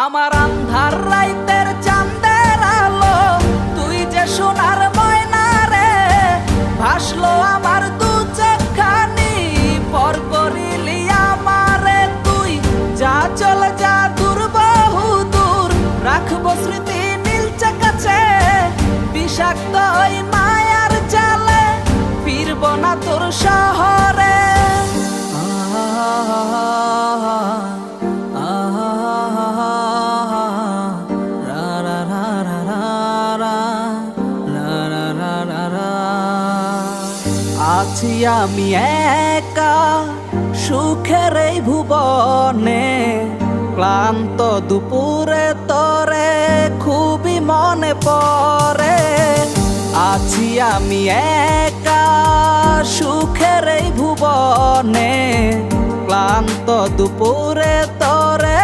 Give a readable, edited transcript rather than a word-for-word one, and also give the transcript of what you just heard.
আমার আন্ধার রাইতের চাঁদের আলো, তুই যে সোনার ময়না রে, ভাসলো আমার দু চোখখানি, পর করিলি আমারে তুই। যা চলে যা দূর বহু দূর, রাখবো স্মৃতি মিলছে কাছে, বিষাক্ত ওই মায়ার জালে ফিরবো না তোর শহরে। আছি আমি একা সুখের এই ভুবনে, ক্লান্ত দুপুরে তোরে খুবই মনে পড়ে। আছি আমি একা সুখের এই ভুবনে, ক্লান্ত দুপুরে তোরে